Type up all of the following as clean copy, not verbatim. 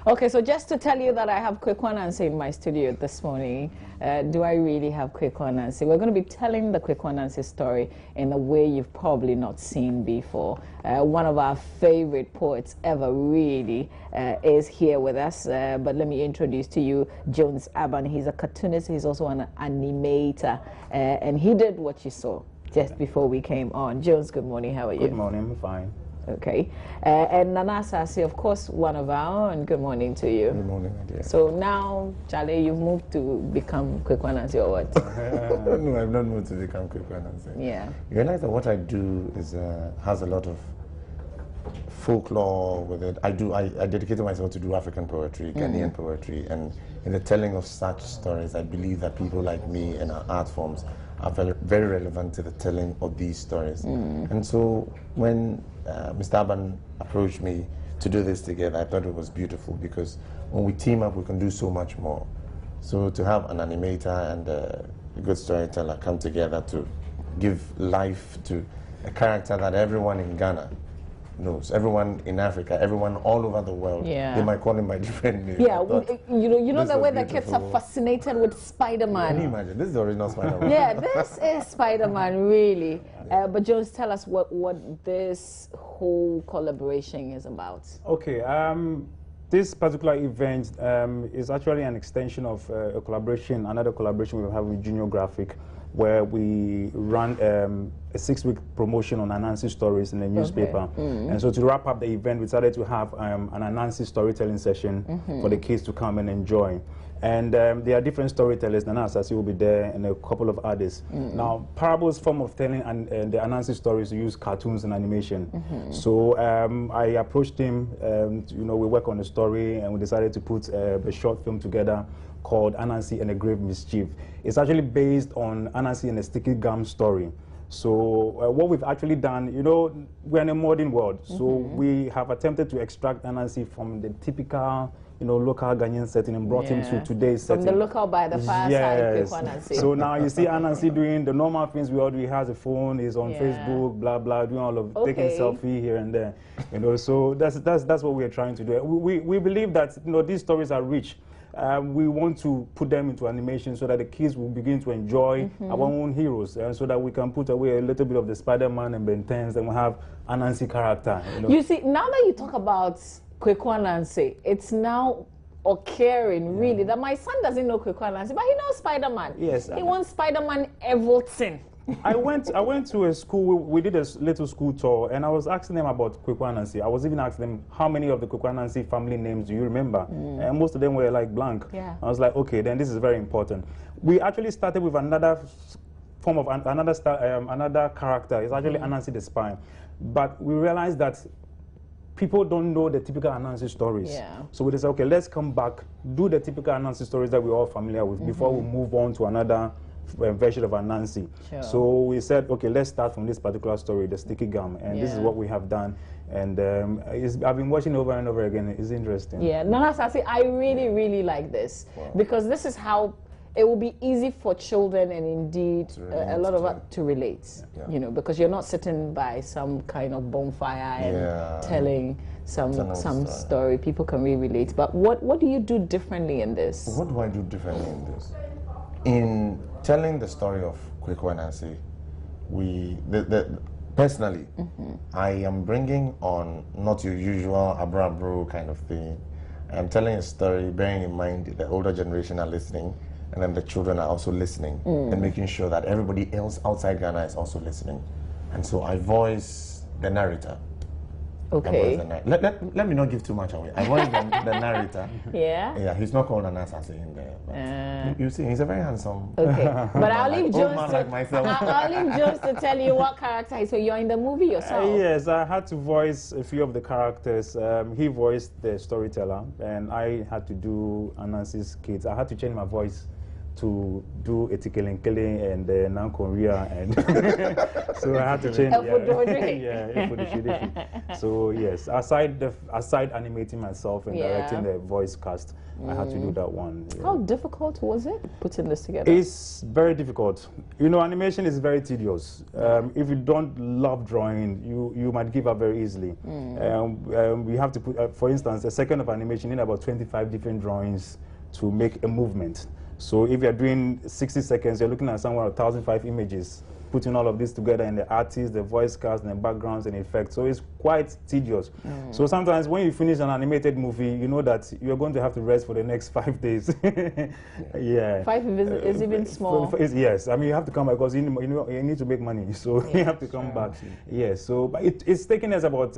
Okay, so just to tell you that I have Kweku Ananse in my studio this morning. Do I really have Kweku Ananse? We're going to be telling the Kweku Ananse story in a way you've probably not seen before. One of our favorite poets ever really is here with us. But let me introduce to you Jones Aban. He's a cartoonist. He's also an animator. And he did what you saw just before we came on. Jones, good morning. How are you? Good morning. I'm fine. Okay. And Nana Sasi, of course, one of our own. Good morning to you. Good morning, my dear. So now, Charlie, you've moved to become Kweku Ananse or what? No, I've not moved to become Kweku Ananse. Yeah. You realize that what I do is has a lot of folklore with it. I dedicated myself to do African poetry, Ghanaian poetry, and in the telling of such stories, I believe that people like me and our art forms are very, very relevant to the telling of these stories. And so when Mr. Aban approached me to do this together, I thought it was beautiful because when we team up, we can do so much more. So to have an animator and a good storyteller come together to give life to a character that everyone in Ghana knows, everyone in Africa, everyone all over the world, they might call him by different names. Yeah, you know the way the kids are fascinated with Spider-Man. Can you imagine? This is the original Spider-Man. Yeah, this is Spider-Man, really. But Jones, tell us what this whole collaboration is about. Okay, this particular event is actually an extension of a collaboration, another collaboration we have with Junior Graphic, where we run a 6-week promotion on Ananse stories in the newspaper. And so to wrap up the event, we decided to have an Ananse storytelling session for the kids to come and enjoy. And there are different storytellers. Nana Asasi will be there and a couple of others. Now, Parable's form of telling and the Ananse stories use cartoons and animation. So I approached him, you know, we work on the story and we decided to put a short film together called Ananse and a Grave Mischief. It's actually based on Ananse and a Sticky Gum story. So what we've actually done, you know, we're in a modern world. So we have attempted to extract Ananse from the typical, you know, local Ghanaian setting and brought him to today's setting. From the local by the fireside, Kweku Ananse. So now you see Ananse doing the normal things we all do. He has a phone, he's on Facebook, blah, blah, doing all of, taking selfie here and there. You know, so that's what we're trying to do. We believe that, you know, these stories are rich. We want to put them into animation so that the kids will begin to enjoy our own heroes, so that we can put away a little bit of the Spider-Man and Ben 10s and we have Ananse character. You know? You see, now that you talk about Kweku Ananse, it's now occurring really that my son doesn't know Kweku Ananse, but he knows Spider-Man. Yes. He wants Spider-Man everything. I went to a school, we did a little school tour, and I was asking them about Kweku Ananse. I was even asking them, how many of the Kweku Ananse family names do you remember? And most of them were like blank. I was like, okay, then this is very important. We actually started with another form of, another character. It's actually Ananse the Spy. But we realized that people don't know the typical Ananse stories. So we decided, okay, let's come back, do the typical Ananse stories that we're all familiar with before we move on to another version of Ananse. So we said, okay, let's start from this particular story, the Sticky Gum, and this is what we have done. And I've been watching over and over again. It's interesting. Yeah, Nana Sasi, I really, really like this because this is how it will be easy for children and indeed a lot of us to relate. You know, because you're not sitting by some kind of bonfire and telling some story. People can really relate. But what do you do differently in this? What do I do differently in this? In telling the story of Kweku Ananse, personally, I am bringing on not your usual abra-bro kind of thing. I'm telling a story, bearing in mind the older generation are listening, and then the children are also listening, and making sure that everybody else outside Ghana is also listening. And so I voice the narrator. Okay. Let me not give too much away. I voice the narrator. Yeah, he's not called Ananse in there. But you see, he's a very handsome. Okay, but I'll leave Jones I'll leave Jones to tell you what character he is. So you're in the movie yourself. Yes, I had to voice a few of the characters. He voiced the storyteller, and I had to do Ananse's kids. I had to change my voice to do Etikelenkele and Nan Korea, and so I had to change. So yes, aside animating myself and directing the voice cast, I had to do that one. Yeah. How difficult was it putting this together? It's very difficult. You know, animation is very tedious. If you don't love drawing, you might give up very easily. We have to put, for instance, a second of animation in about 25 different drawings to make a movement. So if you're doing 60 seconds, you're looking at somewhere 1,005 images, putting all of this together, and the artists, the voice cast, and the backgrounds and effects. So it's quite tedious. So sometimes when you finish an animated movie, you know that you're going to have to rest for the next 5 days. Yeah. 5 is even small. Yes, I mean you have to come back because you need to make money, so you have to come back. Yes, so but it's taken us about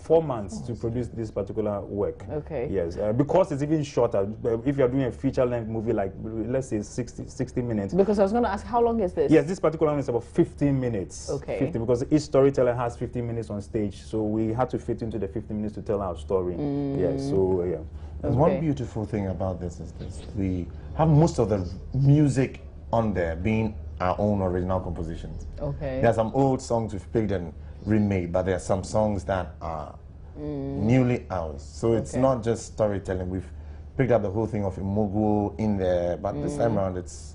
4 months to produce this particular work. Okay. Yes, because it's even shorter. If you're doing a feature-length movie, like let's say 60 minutes. Because I was going to ask, how long is this? Yes, this particular one is about 15 minutes. Okay. 50, because each storyteller has 15 minutes on stage, so we had to fit into the 15 minutes to tell our story. Yeah, so yeah. There's one beautiful thing about this is this. We have most of the music on there being our own original compositions. Okay. There are some old songs we've picked and remade, but there are some songs that are newly ours. So it's not just storytelling. We've picked up the whole thing of Imogu in there, but this time around it's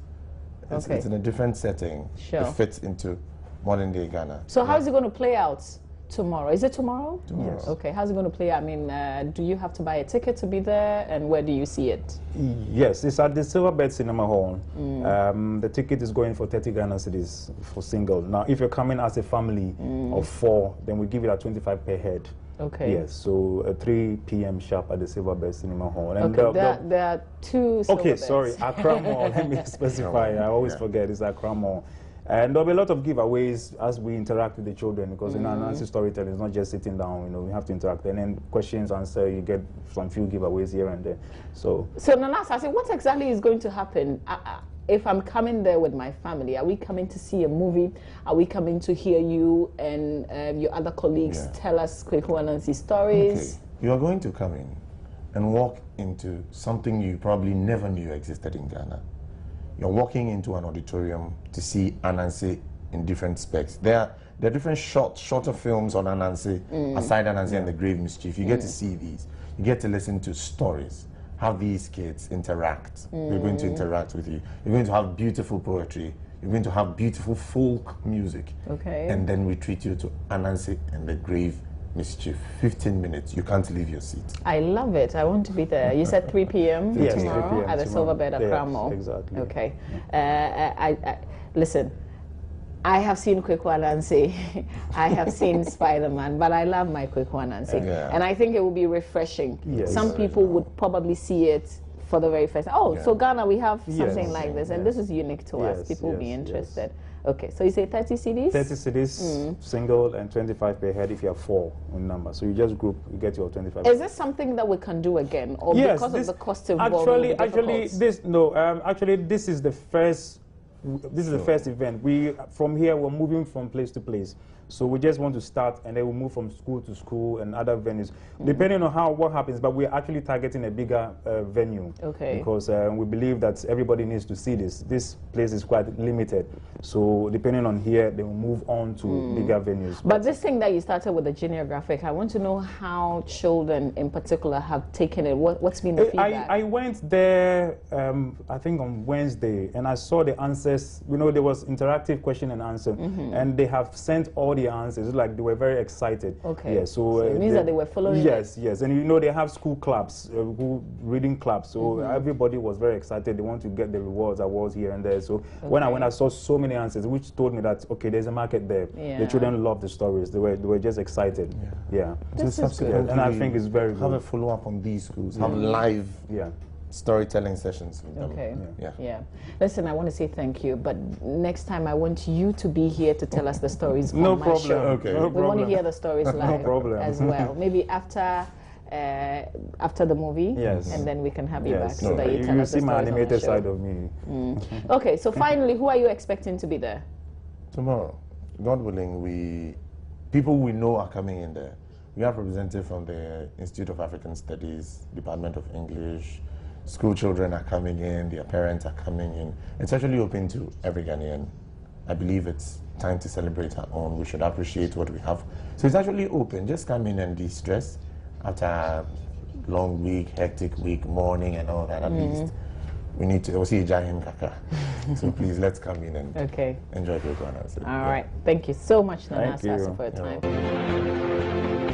in a different setting. Sure. It fits into modern day Ghana. So how is it going to play out tomorrow? Is it tomorrow? Tomorrow. Yes. Okay, how's it going to play out? I mean, do you have to buy a ticket to be there, and where do you see it? Yes, it's at the Silverbird Cinema Hall. The ticket is going for 30 Ghana cedis for single. Now, if you're coming as a family of 4, then we give it at 25 per head. Okay. Yes, so 3 p.m. sharp at the Silverbird Cinema Hall. And okay, there are 2 okay, Silverbirds. sorry, Accra Mall. Let me specify. I always forget, it's Accra Mall. And there'll be a lot of giveaways as we interact with the children, because in Ananse storytelling, it's not just sitting down, you know, we have to interact. And then questions, answer, you get some few giveaways here and there. So Nanas, I said, what exactly is going to happen? If I'm coming there with my family, are we coming to see a movie? Are we coming to hear you and your other colleagues tell us Kweku Ananse stories? Okay. You are going to come in and walk into something you probably never knew existed in Ghana. You're walking into an auditorium to see Ananse in different specs. There are different shorter films on Ananse, aside Ananse and the Grave Mischief. You get to see these. You get to listen to stories, how these kids interact. We're going to interact with you. You're going to have beautiful poetry. You're going to have beautiful folk music. Okay. And then we treat you to Ananse and the Grave Mischief. 15 minutes. You can't leave your seat. I love it. I want to be there. You said 3 p.m. Yes, tomorrow 3 p.m. at the Silverbird at Accra Mall. Exactly. Okay. Listen, I have seen Kweku Ananse. I have seen Spider-Man, but I love my Kweku Ananse. Yeah. And I think it will be refreshing. Yes. Some people would probably see it for the very first time. Oh, so Ghana, we have something like this, and this is unique to us. People will be interested. Okay, so you say 30 CDs? 30 CDs, single, and 25 per head if you have 4 in number. So you just group, you get your 25. Is this something that we can do again, or yes, because of the cost involved? Actually, this is the first. This is the first event. From here we're moving from place to place. So we just want to start, and then we'll move from school to school and other venues, depending on what happens. But we're actually targeting a bigger venue, because we believe that everybody needs to see this. This place is quite limited. So depending on here, they will move on to bigger venues. But this thing that you started with the junior graphic, I want to know how children in particular have taken it. What's been the feedback? I went there, I think on Wednesday, and I saw the answers. You know, there was interactive question and answer, and they have sent all the answers. Like they were very excited. Okay. Yeah, so it means that they were following. Yes, yes, and you know they have school clubs, reading clubs. So everybody was very excited. They want to get the awards here and there. So when I saw so many answers, which told me that okay, there's a market there. Yeah. The children love the stories. They were just excited. Yeah. This is good. And I think it's very good. Have a follow up on these schools. Have live. Yeah. Storytelling sessions with them. Okay. Yeah. Listen, I want to say thank you, but next time I want you to be here to tell us the stories on my show. Okay. No We want to hear the stories live as well. Maybe after the movie, and then we can have you back so that you tell us the see my stories animated on the show. side of me. Okay, so finally, who are you expecting to be there? Tomorrow, God willing, people we know are coming in there. We have representatives from the Institute of African Studies, Department of English, school children are coming in, their parents are coming in. It's actually open to every Ghanaian. I believe it's time to celebrate our own. We should appreciate what we have. So it's actually open. Just come in and de-stress after a long week, hectic week, morning and all that. At least we need to see Jahim Kaka. So please, let's come in and enjoy Kweku Ananse. All right. Thank you so much, Nana Thank you. Sasa, for your time.